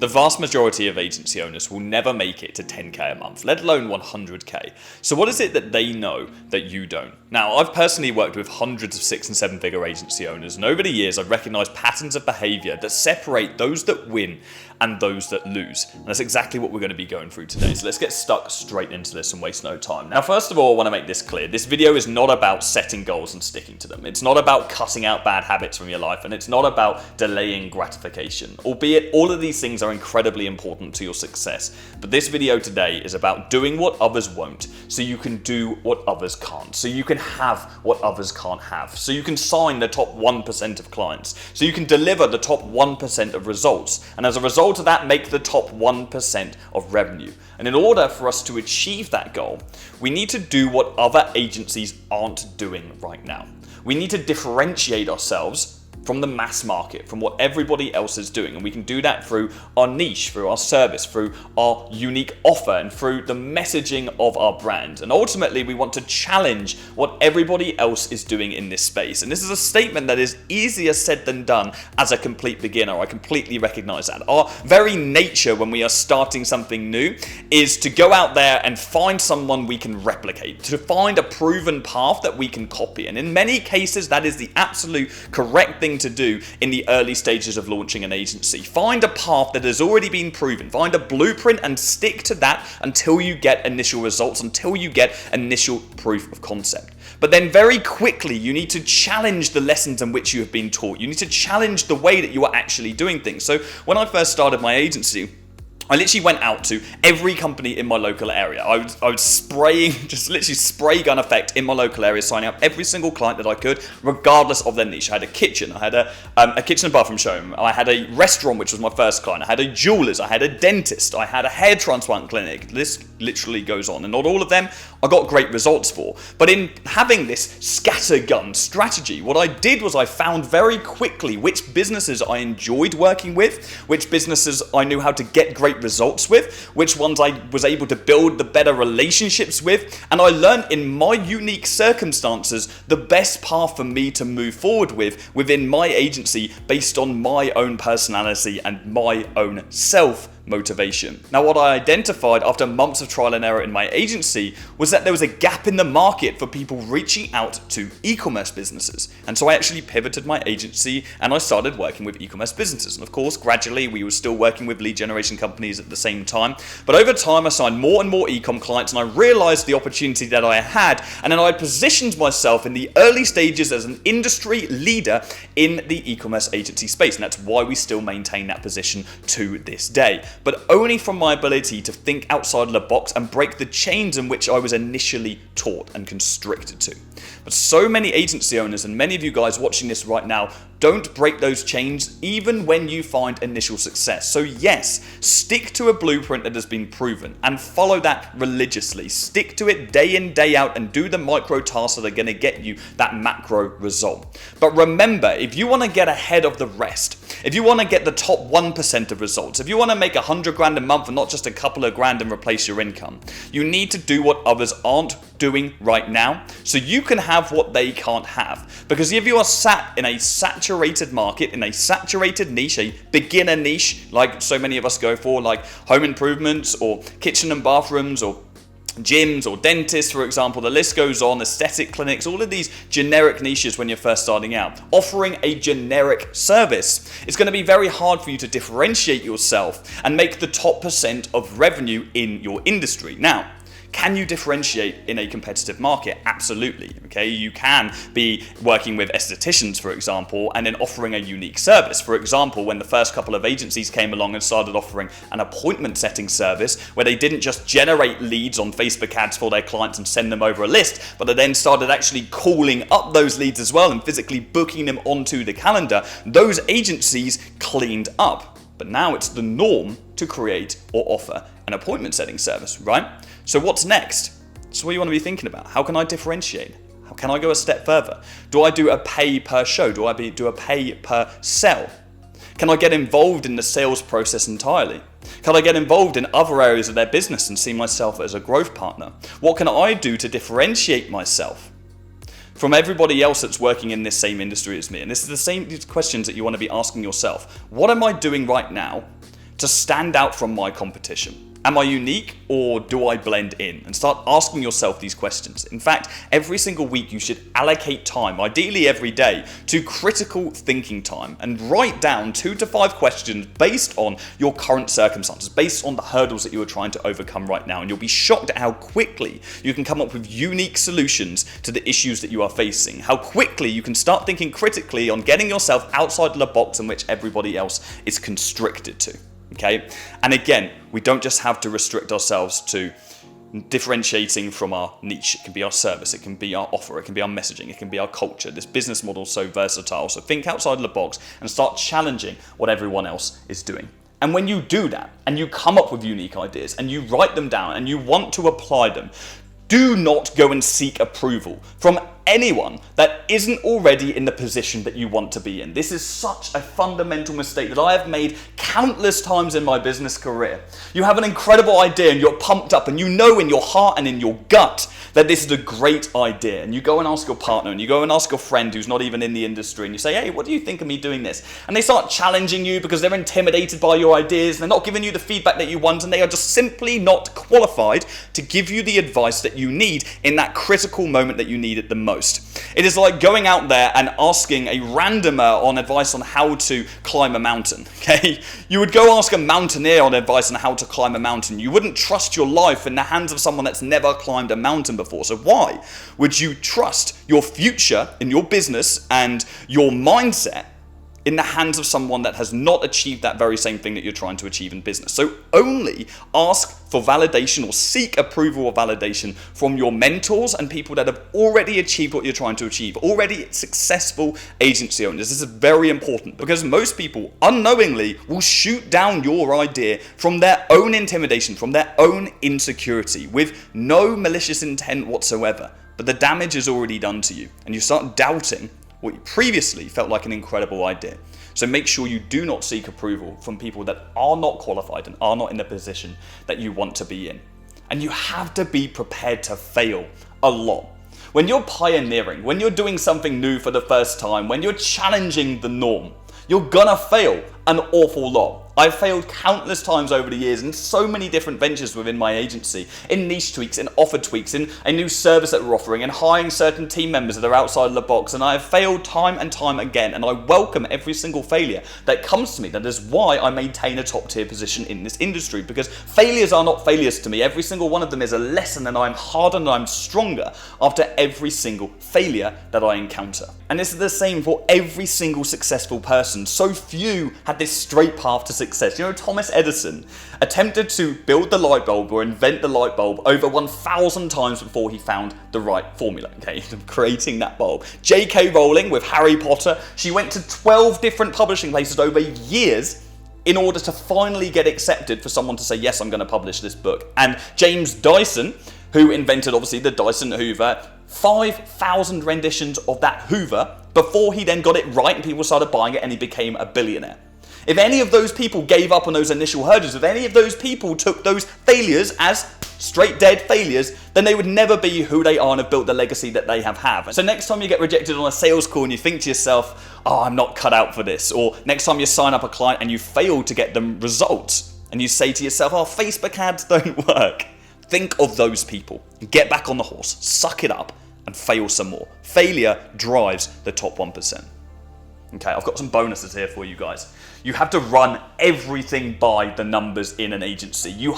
The vast majority of agency owners will never make it to 10k a month, let alone 100k. So what is it that they know that you don't? Now, I've personally worked with hundreds of 6 and 7 figure agency owners, and over the years I've recognized patterns of behavior that separate those that win and those that lose. And that's exactly what we're going to be going through today. So let's get stuck straight into this and waste no time. Now, first of all, I want to make this clear. This video is not about setting goals and sticking to them. It's not about cutting out bad habits from your life, and it's not about delaying gratification. Albeit all of these things are incredibly important to your success. But this video today is about doing what others won't, so you can do what others can't. So you can have what others can't have. So you can sign the top 1% of clients. So you can deliver the top 1% of results. And as a result of that, make the top 1% of revenue. And in order for us to achieve that goal, we need to do what other agencies aren't doing right now. We need to differentiate ourselves from the mass market, from what everybody else is doing. And we can do that through our niche, through our service, through our unique offer, and through the messaging of our brand. And ultimately, we want to challenge what everybody else is doing in this space. And this is a statement that is easier said than done as a complete beginner. I completely recognize that. Our very nature when we are starting something new is to go out there and find someone we can replicate, to find a proven path that we can copy. And in many cases, that is the absolute correct thing to do in the early stages of launching an agency. Find a path that has already been proven, find a blueprint and stick to that until you get initial results, until you get initial proof of concept. But then very quickly you need to challenge the lessons in which you have been taught. You need to challenge the way that you are actually doing things. So when I first started my agency, I literally went out to every company in my local area. I was spraying, just literally spray gun effect in my local area, signing up every single client that I could, regardless of their niche. I had a kitchen, I had a kitchen and bathroom showroom, I had a restaurant, which was my first client, I had a jeweler's, I had a dentist, I had a hair transplant clinic. This literally goes on. And not all of them I got great results for. But in having this scattergun strategy, what I did was I found very quickly which businesses I enjoyed working with, which businesses I knew how to get great results with, which ones I was able to build the better relationships with, and I learned in my unique circumstances the best path for me to move forward with within my agency based on my own personality and my own self-motivation. Now, what I identified after months of trial and error in my agency was that there was a gap in the market for people reaching out to e-commerce businesses. And so I actually pivoted my agency and I started working with e-commerce businesses. And of course, gradually we were still working with lead generation companies at the same time. But over time, I signed more and more e-com clients and I realized the opportunity that I had. And then I positioned myself in the early stages as an industry leader in the e-commerce agency space. And that's why we still maintain that position to this day. But only from my ability to think outside of the box and break the chains in which I was initially taught and constricted to. But so many agency owners and many of you guys watching this right now don't break those chains even when you find initial success. So yes, stick to a blueprint that has been proven and follow that religiously. Stick to it day in, day out, and do the micro tasks that are going to get you that macro result. But remember, if you want to get ahead of the rest, if you want to get the top 1% of results, if you want to make 100 grand a month and not just a couple of grand and replace your income, you need to do what others aren't doing right now so you can have what they can't have. Because if you are sat in a saturated market, in a saturated niche, a beginner niche like so many of us go for, like home improvements or kitchen and bathrooms or gyms or dentists, for example, the list goes on, aesthetic clinics, all of these generic niches when you're first starting out, offering a generic service, it's going to be very hard for you to differentiate yourself and make the top % of revenue in your industry. Now, can you differentiate in a competitive market? Absolutely. Okay, you can be working with estheticians, for example, and then offering a unique service. For example, when the first couple of agencies came along and started offering an appointment setting service where they didn't just generate leads on Facebook ads for their clients and send them over a list, but they then started actually calling up those leads as well and physically booking them onto the calendar, those agencies cleaned up. But now it's the norm to create or offer an appointment setting service, right? So what's next? So what you want to be thinking about. How can I differentiate? How can I go a step further? Do I do a pay per show? Do I do a pay per sell? Can I get involved in the sales process entirely? Can I get involved in other areas of their business and see myself as a growth partner? What can I do to differentiate myself from everybody else that's working in this same industry as me? And this is the same questions that you want to be asking yourself. What am I doing right now to stand out from my competition? Am I unique, or do I blend in? And start asking yourself these questions. In fact, every single week you should allocate time, ideally every day, to critical thinking time and write down 2 to 5 questions based on your current circumstances, based on the hurdles that you are trying to overcome right now. And you'll be shocked at how quickly you can come up with unique solutions to the issues that you are facing. How quickly you can start thinking critically on getting yourself outside of the box in which everybody else is constricted to. Okay, and again, we don't just have to restrict ourselves to differentiating from our niche. It can be our service, it can be our offer, it can be our messaging, it can be our culture. This business model is so versatile. So think outside of the box and start challenging what everyone else is doing. And when you do that and you come up with unique ideas and you write them down and you want to apply them, do not go and seek approval from anyone that isn't already in the position that you want to be in. This is such a fundamental mistake that I have made countless times in my business career. You have an incredible idea and you're pumped up and you know in your heart and in your gut that this is a great idea. And you go and ask your partner and you go and ask your friend who's not even in the industry and you say, hey, what do you think of me doing this? And they start challenging you because they're intimidated by your ideas. They're not giving you the feedback that you want and they are just simply not qualified to give you the advice that you need in that critical moment that you need it the most. It is like going out there and asking a randomer on advice on how to climb a mountain, okay? You would go ask a mountaineer on advice on how to climb a mountain. You wouldn't trust your life in the hands of someone that's never climbed a mountain before. So why would you trust your future in your business and your mindset in the hands of someone that has not achieved that very same thing that you're trying to achieve in business? So only ask for validation or seek approval or validation from your mentors and people that have already achieved what you're trying to achieve, already successful agency owners. This is very important because most people unknowingly will shoot down your idea from their own intimidation, from their own insecurity, with no malicious intent whatsoever. But the damage is already done to you and you start doubting what you previously felt like an incredible idea. So make sure you do not seek approval from people that are not qualified and are not in the position that you want to be in. And you have to be prepared to fail a lot. When you're pioneering, when you're doing something new for the first time, when you're challenging the norm, you're gonna fail an awful lot. I've failed countless times over the years in so many different ventures within my agency, in niche tweaks, in offer tweaks, in a new service that we're offering, and hiring certain team members that are outside of the box. And I have failed time and time again, and I welcome every single failure that comes to me. That is why I maintain a top tier position in this industry, because failures are not failures to me. Every single one of them is a lesson, and I'm harder and I'm stronger after every single failure that I encounter. And this is the same for every single successful person. So few had this straight path to success. You know, Thomas Edison attempted to build the light bulb or invent the light bulb over 1,000 times before he found the right formula, okay, creating that bulb. J.K. Rowling with Harry Potter, she went to 12 different publishing places over years in order to finally get accepted for someone to say, yes, I'm going to publish this book. And James Dyson, who invented obviously the Dyson Hoover, 5,000 renditions of that Hoover before he then got it right and people started buying it and he became a billionaire. If any of those people gave up on those initial hurdles, if any of those people took those failures as straight dead failures, then they would never be who they are and have built the legacy that they have. So next time you get rejected on a sales call and you think to yourself, oh, I'm not cut out for this, or next time you sign up a client and you fail to get them results and you say to yourself, oh, Facebook ads don't work, think of those people. Get back on the horse, suck it up and fail some more. Failure drives the top 1%. Okay, I've got some bonuses here for you guys. You have to run everything by the numbers in an agency. You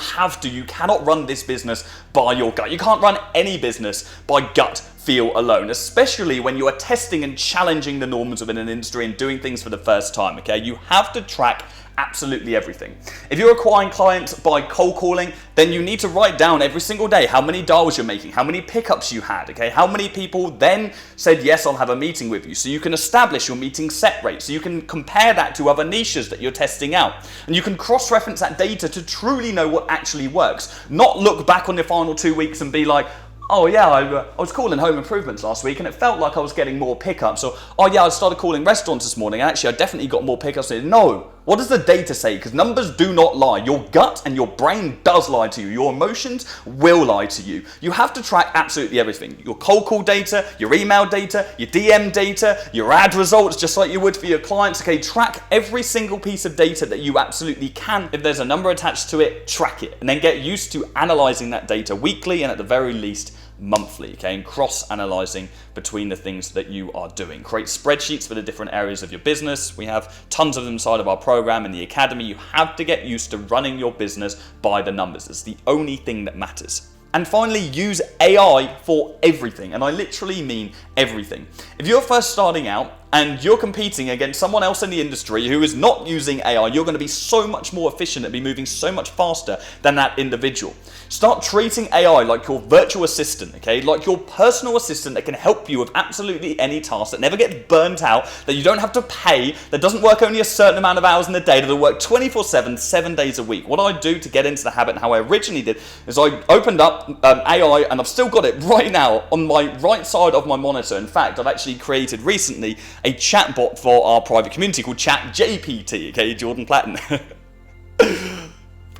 cannot run this business by your gut. You can't run any business by gut feel alone, especially when you are testing and challenging the norms within an industry and doing things for the first time, okay? You have to track absolutely everything. If you're acquiring clients by cold calling, then you need to write down every single day how many dials you're making, how many pickups you had, okay? How many people then said, yes, I'll have a meeting with you. So you can establish your meeting set rate. So you can compare that to other niches that you're testing out. And you can cross-reference that data to truly know what actually works. Not look back on the final 2 weeks and be like, oh yeah, I was calling home improvements last week and it felt like I was getting more pickups. Or, oh yeah, I started calling restaurants this morning and actually I definitely got more pickups. No, What does the data say? Because numbers do not lie. Your gut and your brain does lie to you. Your emotions will lie to you. You have to track absolutely everything. Your cold call data, your email data, your DM data, your ad results, just like you would for your clients. Okay, track every single piece of data that you absolutely can. If there's a number attached to it, track it. And then get used to analyzing that data weekly and at the very least monthly, okay, and cross-analyzing between the things that you are doing. Create spreadsheets for the different areas of your business. We have tons of them inside of our program in the academy. You have to get used to running your business by the numbers. It's the only thing that matters. And finally, use AI for everything. And I literally mean everything. If you're first starting out and you're competing against someone else in the industry who is not using AI, you're going to be so much more efficient and be moving so much faster than that individual. Start treating AI like your virtual assistant, okay? Like your personal assistant that can help you with absolutely any task, that never gets burnt out, that you don't have to pay, that doesn't work only a certain amount of hours in the day, that'll work 24/7, 7 days a week. What I do to get into the habit and how I originally did is I opened up AI, and I've still got it right now on my right side of my monitor. In fact, I've actually created recently a chatbot for our private community called ChatGPT, okay, Jordan Platten.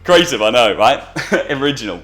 Creative, I know, right? Original.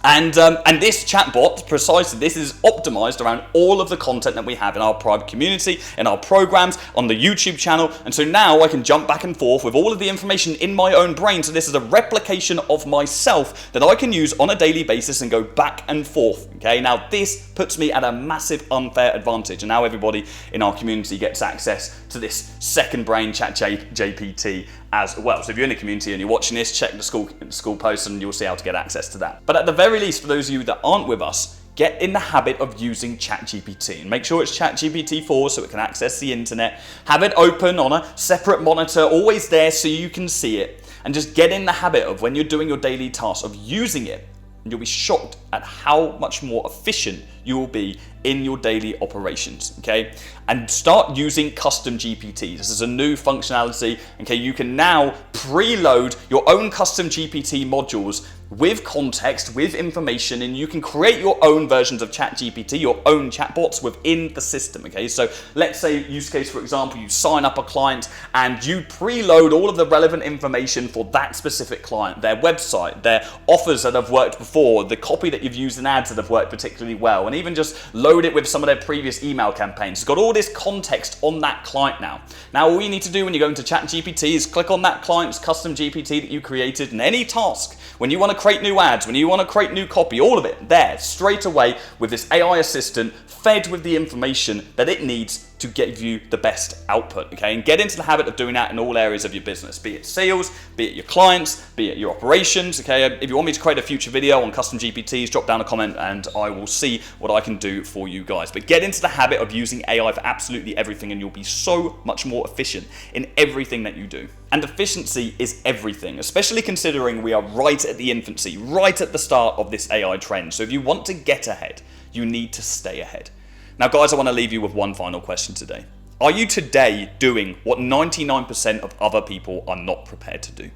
And this chatbot, precisely this, is optimized around all of the content that we have in our private community, in our programs, on the YouTube channel. And so now I can jump back and forth with all of the information in my own brain. So this is a replication of myself that I can use on a daily basis and go back and forth. Okay, now this puts me at a massive unfair advantage. And now everybody in our community gets access to this second brain ChatGPT as well. So if you're in a community and you're watching this, check the school post and you'll see how to get access to that. But at the very least, for those of you that aren't with us, get in the habit of using ChatGPT and make sure it's ChatGPT-4 so it can access the internet. Have it open on a separate monitor, always there so you can see it. And just get in the habit of, when you're doing your daily tasks, of using it. And you'll be shocked at how much more efficient you will be in your daily operations, okay? And start using custom GPTs. This is a new functionality, okay? You can now preload your own custom GPT modules with context, with information, and you can create your own versions of ChatGPT, your own chatbots within the system, okay? So let's say, use case, for example, you sign up a client and you preload all of the relevant information for that specific client, their website, their offers that have worked before, the copy that you've used in ads that have worked particularly well, and even just load it with some of their previous email campaigns. It's got all this context on that client now. Now, all you need to do when you go into ChatGPT is click on that client's custom GPT that you created, and any task, when you want to create new ads, when you want to create new copy, all of it there straight away with this AI assistant fed with the information that it needs to give you the best output, okay? And get into the habit of doing that in all areas of your business, be it sales, be it your clients, be it your operations, okay? If you want me to create a future video on custom GPTs, drop down a comment and I will see what I can do for you guys. But get into the habit of using AI for absolutely everything and you'll be so much more efficient in everything that you do. And efficiency is everything, especially considering we are right at the infancy, right at the start of this AI trend. So if you want to get ahead, you need to stay ahead. Now, guys, I want to leave you with one final question today. Are you today doing what 99% of other people are not prepared to do?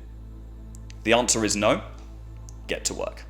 The answer is no. Get to work.